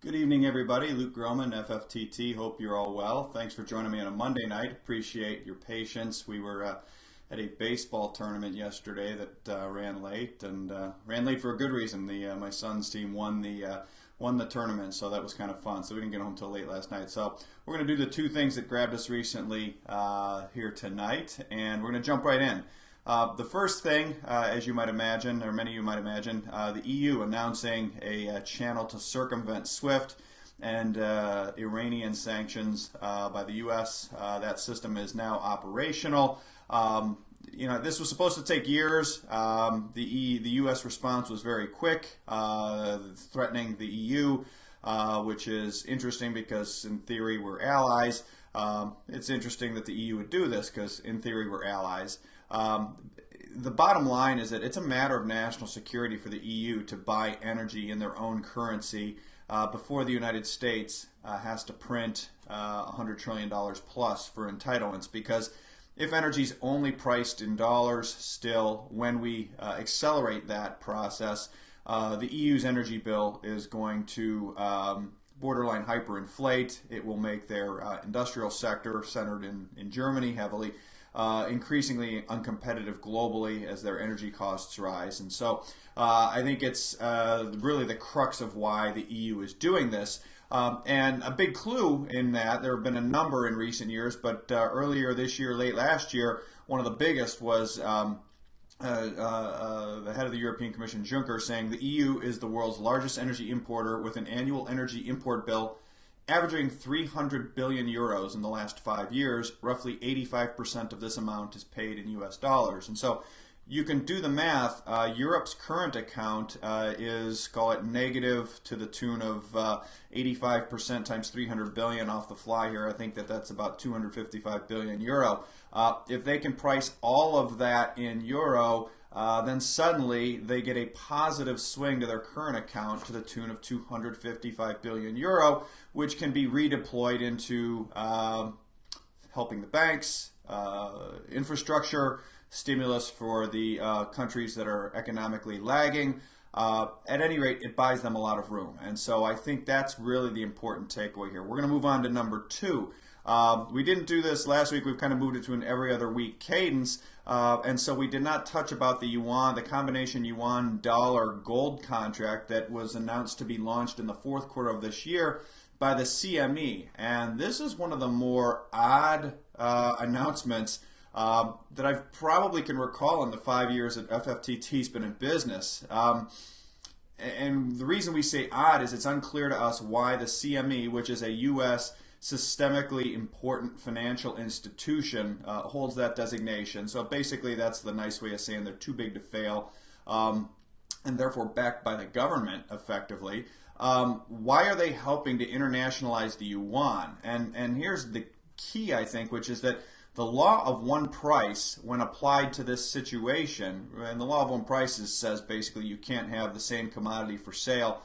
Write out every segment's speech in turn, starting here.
Good evening, everybody. Luke Gromen, FFTT. Hope you're all well. Thanks for joining me on a Monday night. Appreciate your patience. We were at a baseball tournament yesterday that ran late, and ran late for a good reason. My son's team won the tournament, so that was kind of fun. So we didn't get home till late last night. So we're going to do the two things that grabbed us recently here tonight, and we're going to jump right in. The first thing, as you might imagine, or many of you might imagine, the EU announcing a channel to circumvent SWIFT and Iranian sanctions by the US. That system is now operational. This was supposed to take years. The US response was very quick, threatening the EU, which is interesting because in theory we're allies. It's interesting that the EU would do this because in theory we're allies. The bottom line is that it's a matter of national security for the EU to buy energy in their own currency before the United States has to print $100 trillion plus for entitlements, because if energy is only priced in dollars still, when we accelerate that process, the EU's energy bill is going to borderline hyperinflate. It will make their industrial sector, centered in Germany heavily, increasingly uncompetitive globally as their energy costs rise. And so I think it's really the crux of why the EU is doing this. And a big clue in that, there have been a number in recent years, but earlier this year, late last year, one of the biggest was the head of the European Commission, Juncker, saying the EU is the world's largest energy importer with an annual energy import bill averaging 300 billion euros in the last 5 years. Roughly 85% of this amount is paid in US dollars. And so you can do the math. Europe's current account is, call it negative to the tune of 85% times 300 billion off the fly here. I think that's about 255 billion euro. If they can price all of that in euro, then suddenly they get a positive swing to their current account to the tune of 255 billion euro, which can be redeployed into helping the banks, infrastructure, stimulus for the countries that are economically lagging. At any rate, it buys them a lot of room. And so I think that's really the important takeaway here. We're going to move on to number two. We didn't do this last week. We've kind of moved it to an every other week cadence. And so we did not touch about the yuan, the combination yuan dollar gold contract that was announced to be launched in the fourth quarter of this year by the CME. And this is one of the more odd announcements that I probably can recall in the 5 years that FFTT's been in business. And the reason we say odd is it's unclear to us why the CME, which is a US systemically important financial institution, holds that designation. So basically that's the nice way of saying they're too big to fail, and therefore backed by the government effectively. Why are they helping to internationalize the yuan? And here's the key, I think, which is that the law of one price, when applied to this situation, and the law of one price says basically you can't have the same commodity for sale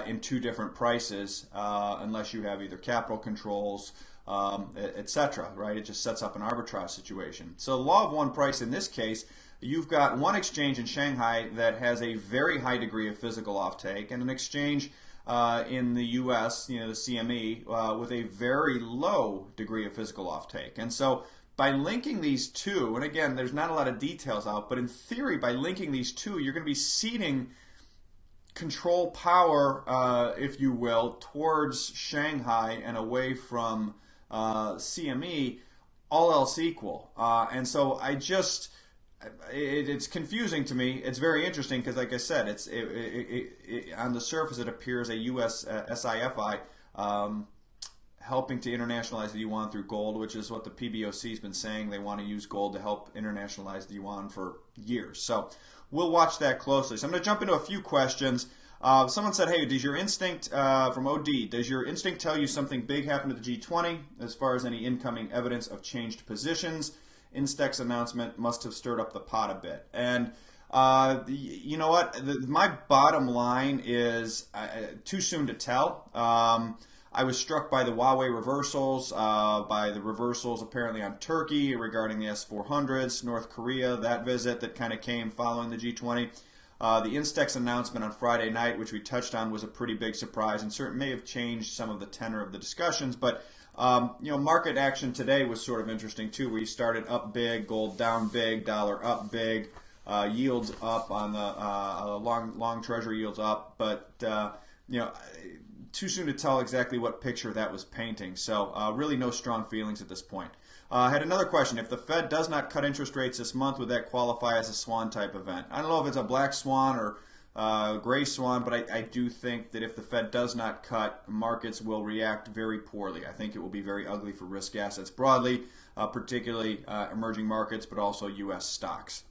in two different prices unless you have either capital controls, etc. Right? It just sets up an arbitrage situation. So the law of one price in this case, you've got one exchange in Shanghai that has a very high degree of physical offtake, and an exchange in the U.S., the CME, with a very low degree of physical offtake. And so by linking these two, and again, there's not a lot of details out, but in theory, by linking these two, you're going to be ceding control power, if you will, towards Shanghai and away from CME, all else equal. And so it's confusing to me. It's very interesting because, like I said, on the surface it appears a US SIFI helping to internationalize the yuan through gold, which is what the PBOC has been saying. They want to use gold to help internationalize the yuan for years. So we'll watch that closely. So I'm going to jump into a few questions. Someone said, hey, does your instinct, from OD, does your instinct tell you something big happened at the G20 as far as any incoming evidence of changed positions? Instex announcement must have stirred up the pot a bit. And you know what? My bottom line is too soon to tell. I was struck by the Huawei reversals, by the reversals apparently on Turkey regarding the S-400s, North Korea, that visit that kind of came following the G20. The Instex announcement on Friday night, which we touched on, was a pretty big surprise and certainly may have changed some of the tenor of the discussions. But market action today was sort of interesting too, where you started up big, gold down big, dollar up big, yields up on the long Treasury yields up, but too soon to tell exactly what picture that was painting. So really no strong feelings at this point. I had another question. If the Fed does not cut interest rates this month, would that qualify as a swan type event? I don't know if it's a black swan or gray swan, but I do think that if the Fed does not cut, markets will react very poorly. I think it will be very ugly for risk assets broadly, particularly emerging markets, but also U.S. stocks.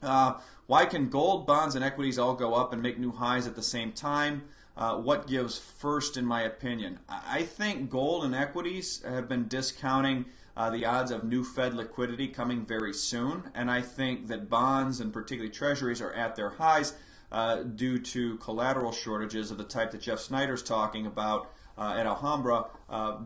Why can gold, bonds, and equities all go up and make new highs at the same time? What gives first, in my opinion? I think gold and equities have been discounting the odds of new Fed liquidity coming very soon, and I think that bonds and particularly treasuries are at their highs due to collateral shortages of the type that Jeff Snyder's talking about at Alhambra,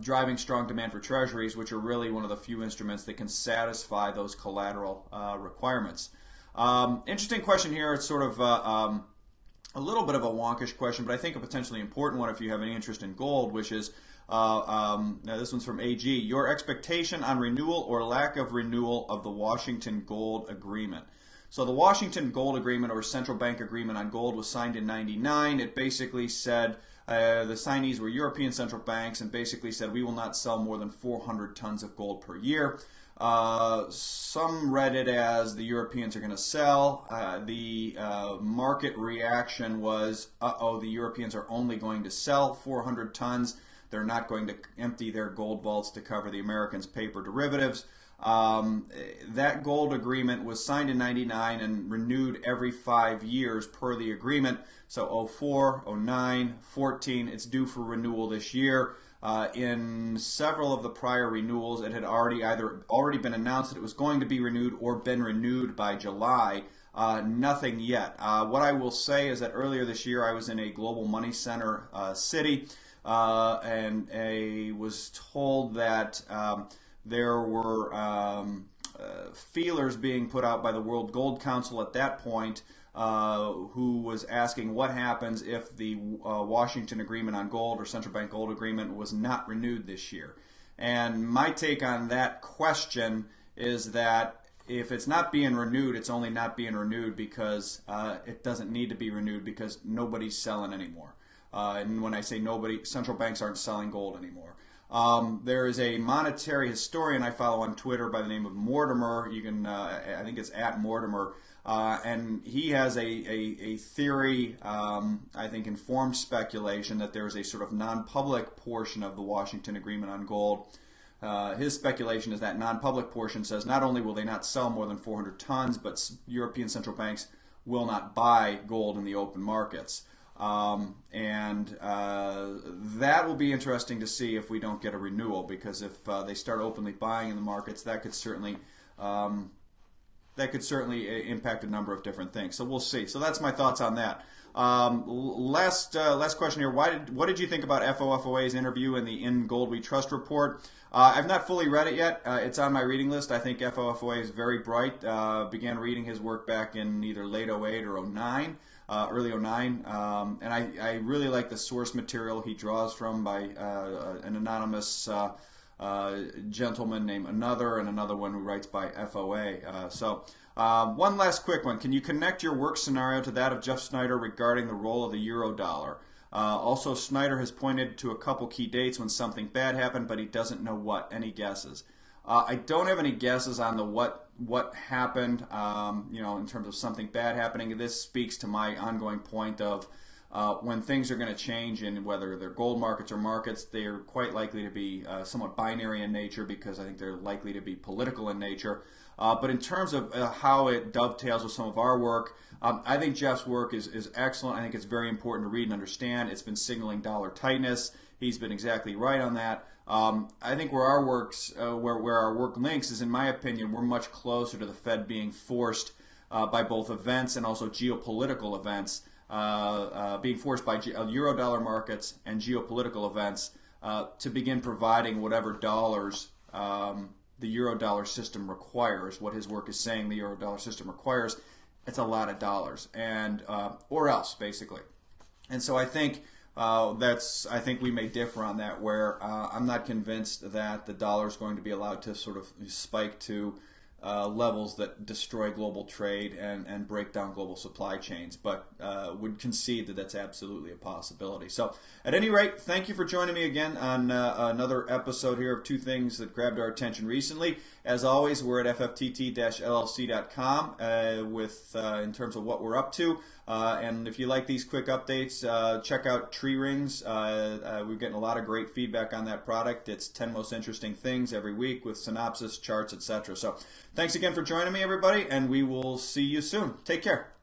driving strong demand for treasuries, which are really one of the few instruments that can satisfy those collateral requirements. Interesting question here. It's sort of a little bit of a wonkish question, but I think a potentially important one if you have any interest in gold, which is, now this one's from AG, your expectation on renewal or lack of renewal of the Washington Gold Agreement. So the Washington Gold Agreement, or Central Bank Agreement on Gold, was signed in '99. It basically said, the signees were European central banks, and basically said we will not sell more than 400 tons of gold per year. Some read it as the Europeans are going to sell. The market reaction was, the Europeans are only going to sell 400 tons. They're not going to empty their gold vaults to cover the Americans' paper derivatives. That gold agreement was signed in '99 and renewed every 5 years per the agreement. So 04, 09, 14, it's due for renewal this year. In several of the prior renewals, it had already been announced that it was going to be renewed or been renewed by July. Nothing yet. What I will say is that earlier this year I was in a global money center city, and I was told that there were feelers being put out by the World Gold Council at that point, who was asking what happens if the Washington Agreement on Gold, or Central Bank Gold Agreement, was not renewed this year. And my take on that question is that if it's not being renewed, it's only not being renewed because it doesn't need to be renewed because nobody's selling anymore. And when I say nobody, central banks aren't selling gold anymore. There is a monetary historian I follow on Twitter by the name of Mortimer. You can, I think it's at Mortimer, and he has a theory, I think informed speculation, that there is a sort of non-public portion of the Washington Agreement on Gold. His speculation is that non-public portion says not only will they not sell more than 400 tons, but European central banks will not buy gold in the open markets. That will be interesting to see if we don't get a renewal, because if they start openly buying in the markets, that could certainly impact a number of different things. So we'll see. So that's my thoughts on that. Last question here. What did you think about FOFOA's interview in the In Gold We Trust report? I've not fully read it yet. It's on my reading list. I think FOFOA is very bright. Began reading his work back in either late 08 or 09. Early 09, and I really like the source material he draws from by an anonymous gentleman named Another, and another one who writes by FOA. One last quick one. Can you connect your work scenario to that of Jeff Snyder regarding the role of the euro dollar? Also, Snyder has pointed to a couple key dates when something bad happened, but he doesn't know what. Any guesses? I don't have any guesses on the what happened, in terms of something bad happening. This speaks to my ongoing point of when things are going to change, and whether they're gold markets or markets, they're quite likely to be somewhat binary in nature, because I think they're likely to be political in nature. But in terms of how it dovetails with some of our work, I think Jeff's work is excellent. I think it's very important to read and understand. It's been signaling dollar tightness. He's been exactly right on that. I think where our work links is, in my opinion, we're much closer to the Fed being forced by both events and also geopolitical events, being forced by euro-dollar markets and geopolitical events to begin providing whatever dollars the euro-dollar system requires. What his work is saying the euro-dollar system requires, It's a lot of dollars, and or else basically. And so I think I think we may differ on that. Where I'm not convinced that the dollar is going to be allowed to sort of spike to levels that destroy global trade and break down global supply chains, but would concede that that's absolutely a possibility. So at any rate, thank you for joining me again on another episode here of Two Things That Grabbed Our Attention Recently. As always, we're at FFTT-LLC.com with in terms of what we're up to. And if you like these quick updates, check out Tree Rings. We're getting a lot of great feedback on that product. It's 10 most interesting things every week with synopsis, charts, etc. So thanks again for joining me, everybody, and we will see you soon. Take care.